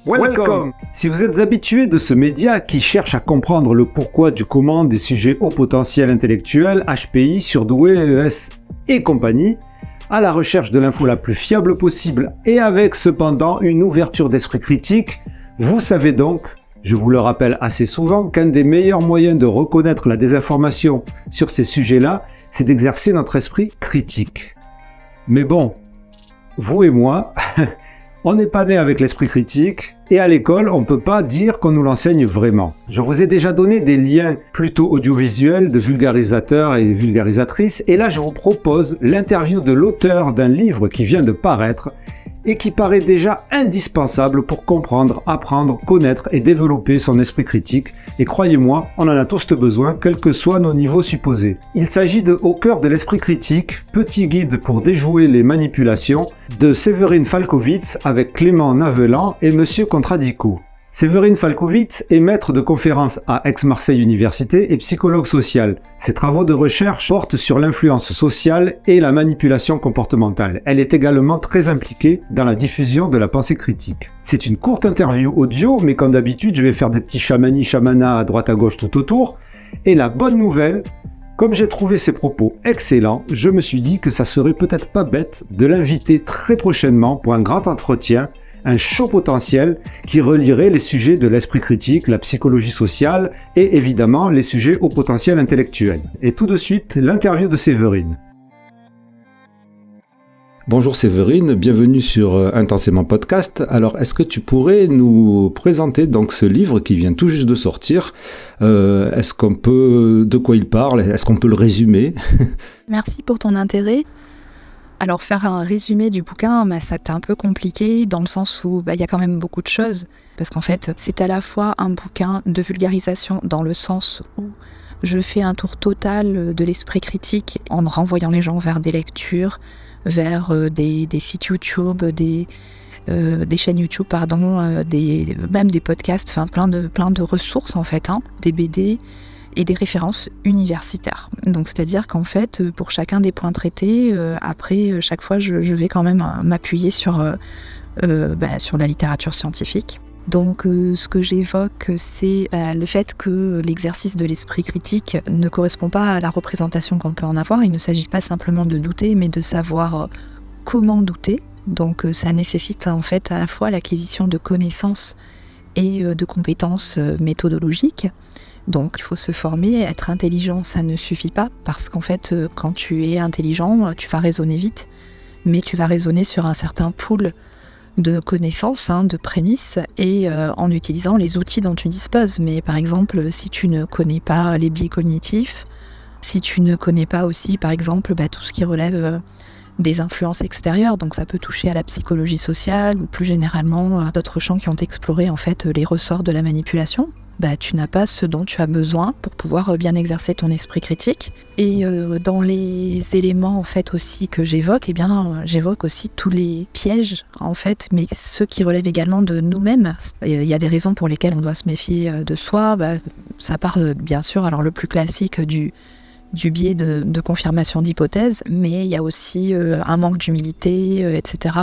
Welcome. Si vous êtes habitué de ce média qui cherche à comprendre le pourquoi du comment des sujets haut potentiel intellectuel, HPI, surdoués, ES et compagnie, à la recherche de l'info la plus fiable possible et avec cependant une ouverture d'esprit critique, vous savez donc, je vous le rappelle assez souvent, qu'un des meilleurs moyens de reconnaître la désinformation sur ces sujets-là, c'est d'exercer notre esprit critique. Mais bon, vous et moi, on n'est pas né avec l'esprit critique et à l'école, on ne peut pas dire qu'on nous l'enseigne vraiment. Je vous ai déjà donné des liens plutôt audiovisuels de vulgarisateurs et vulgarisatrices et là, je vous propose l'interview de l'auteur d'un livre qui vient de paraître et qui paraît déjà indispensable pour comprendre, apprendre, connaître et développer son esprit critique. Et croyez-moi, on en a tous besoin, quels que soient nos niveaux supposés. Il s'agit de Au cœur de l'esprit critique, petit guide pour déjouer les manipulations, de Séverine Falkowitz avec Clément Navelan et Monsieur Contradico. Séverine Falkowitz est maître de conférences à Aix-Marseille Université et psychologue social. Ses travaux de recherche portent sur l'influence sociale et la manipulation comportementale. Elle est également très impliquée dans la diffusion de la pensée critique. C'est une courte interview audio, mais comme d'habitude, je vais faire des petits chamana à droite à gauche tout autour. Et la bonne nouvelle, comme j'ai trouvé ses propos excellents, je me suis dit que ça serait peut-être pas bête de l'inviter très prochainement pour un grand entretien, un chaud potentiel qui relierait les sujets de l'esprit critique, la psychologie sociale et évidemment les sujets au potentiel intellectuel. Et tout de suite, l'interview de Séverine. Bonjour Séverine, bienvenue sur Intensément Podcast. Alors, est-ce que tu pourrais nous présenter donc ce livre qui vient tout juste de sortir ? De quoi il parle ? Est-ce qu'on peut le résumer ? Merci pour ton intérêt. Alors, faire un résumé du bouquin, c'est un peu compliqué dans le sens où y a quand même beaucoup de choses. Parce qu'en fait, c'est à la fois un bouquin de vulgarisation dans le sens où je fais un tour total de l'esprit critique en renvoyant les gens vers des lectures, vers des sites YouTube, des chaînes YouTube, même des podcasts, plein de ressources en fait, des BD et des références universitaires. Donc c'est-à-dire qu'en fait, pour chacun des points traités, après chaque fois, je vais quand même m'appuyer sur la littérature scientifique. Donc ce que j'évoque, c'est le fait que l'exercice de l'esprit critique ne correspond pas à la représentation qu'on peut en avoir. Il ne s'agit pas simplement de douter, mais de savoir comment douter. Donc ça nécessite en fait à la fois l'acquisition de connaissances et de compétences méthodologiques. Donc il faut se former, être intelligent, ça ne suffit pas, parce qu'en fait, quand tu es intelligent, tu vas raisonner vite, mais tu vas raisonner sur un certain pool de connaissances, de prémices, et en utilisant les outils dont tu disposes. Mais par exemple, si tu ne connais pas les biais cognitifs, si tu ne connais pas aussi, par exemple, tout ce qui relève des influences extérieures, donc ça peut toucher à la psychologie sociale, ou plus généralement d'autres champs qui ont exploré en fait les ressorts de la manipulation, tu n'as pas ce dont tu as besoin pour pouvoir bien exercer ton esprit critique. Et dans les éléments en fait aussi que j'évoque, j'évoque aussi tous les pièges en fait, mais ceux qui relèvent également de nous-mêmes. Il y a des raisons pour lesquelles on doit se méfier de soi. Ça part bien sûr, alors le plus classique du biais de confirmation d'hypothèses, mais il y a aussi un manque d'humilité, etc.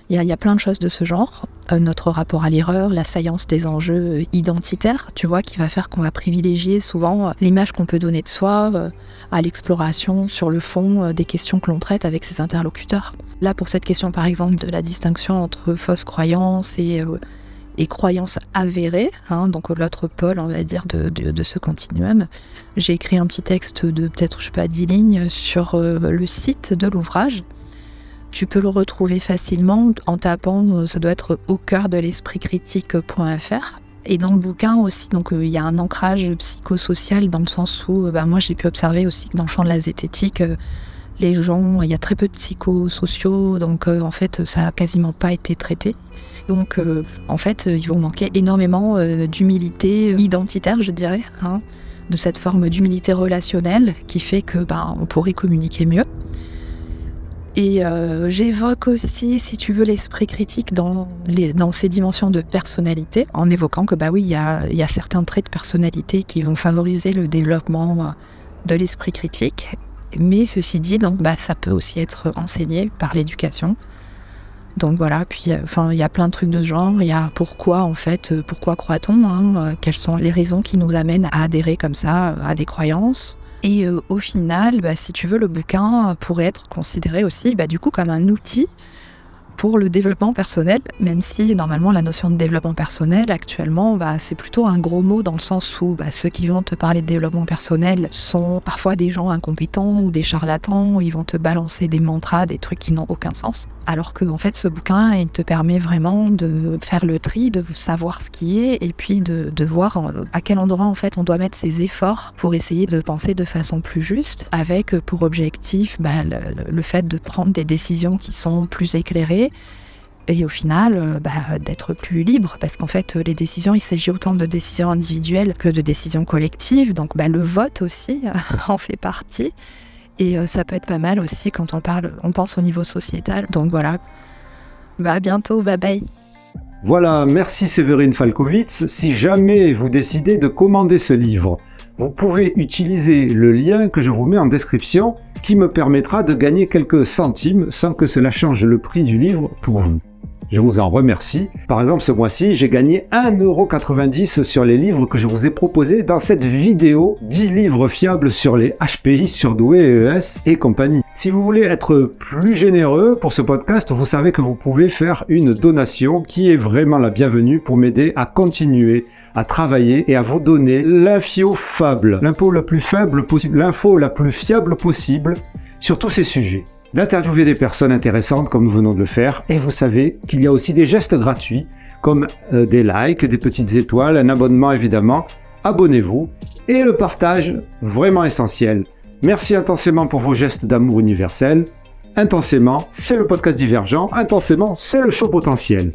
Il y a plein de choses de ce genre. Notre rapport à l'erreur, la saillance des enjeux identitaires, tu vois, qui va faire qu'on va privilégier souvent l'image qu'on peut donner de soi à l'exploration sur le fond des questions que l'on traite avec ses interlocuteurs. Là, pour cette question, par exemple, de la distinction entre fausses croyances et croyances avérées, donc l'autre pôle, on va dire, de ce continuum, j'ai écrit un petit texte de peut-être, 10 lignes sur le site de l'ouvrage. Tu peux le retrouver facilement en tapant, ça doit être au cœur de l'esprit critique.fr. Et dans le bouquin aussi, donc il y a un ancrage psychosocial dans le sens où moi j'ai pu observer aussi que dans le champ de la zététique, les gens, il y a très peu de psychosociaux, donc en fait ça a quasiment pas été traité. Donc en fait il va manquer énormément d'humilité identitaire, je dirais, de cette forme d'humilité relationnelle qui fait que on pourrait communiquer mieux. Et j'évoque aussi, si tu veux, l'esprit critique dans ces dimensions de personnalité, en évoquant que il y a certains traits de personnalité qui vont favoriser le développement de l'esprit critique. Mais ceci dit, donc, ça peut aussi être enseigné par l'éducation. Donc voilà, puis il y a plein de trucs de ce genre. Il y a pourquoi croit-on, hein, quelles sont les raisons qui nous amènent à adhérer comme ça à des croyances. Et au final, si tu veux, le bouquin pourrait être considéré aussi du coup comme un outil pour le développement personnel, même si normalement la notion de développement personnel actuellement c'est plutôt un gros mot dans le sens où ceux qui vont te parler de développement personnel sont parfois des gens incompétents ou des charlatans, où ils vont te balancer des mantras, des trucs qui n'ont aucun sens. Alors que en fait ce bouquin il te permet vraiment de faire le tri, de savoir ce qui est et puis de voir à quel endroit en fait on doit mettre ses efforts pour essayer de penser de façon plus juste, avec pour objectif le fait de prendre des décisions qui sont plus éclairées. Et au final, d'être plus libre, parce qu'en fait, les décisions, il s'agit autant de décisions individuelles que de décisions collectives. Donc, le vote aussi en fait partie. Et ça peut être pas mal aussi quand on pense au niveau sociétal. Donc voilà. À bientôt, bye bye. Voilà, merci Séverine Falkowitz. Si jamais vous décidez de commander ce livre, vous pouvez utiliser le lien que je vous mets en description, qui me permettra de gagner quelques centimes sans que cela change le prix du livre pour vous. Je vous en remercie. Par exemple, ce mois-ci, j'ai gagné 1,90 € sur les livres que je vous ai proposés dans cette vidéo 10 livres fiables sur les HPI, Surdoué, EES et compagnie. Si vous voulez être plus généreux pour ce podcast, vous savez que vous pouvez faire une donation qui est vraiment la bienvenue pour m'aider à continuer à travailler et à vous donner l'info la plus faible possible, l'info la plus fiable possible sur tous ces sujets. D'interviewer des personnes intéressantes comme nous venons de le faire, et vous savez qu'il y a aussi des gestes gratuits comme des likes, des petites étoiles, un abonnement évidemment, abonnez-vous, et le partage, vraiment essentiel. Merci intensément pour vos gestes d'amour universel. Intensément, c'est le podcast Divergent, intensément, c'est le show potentiel.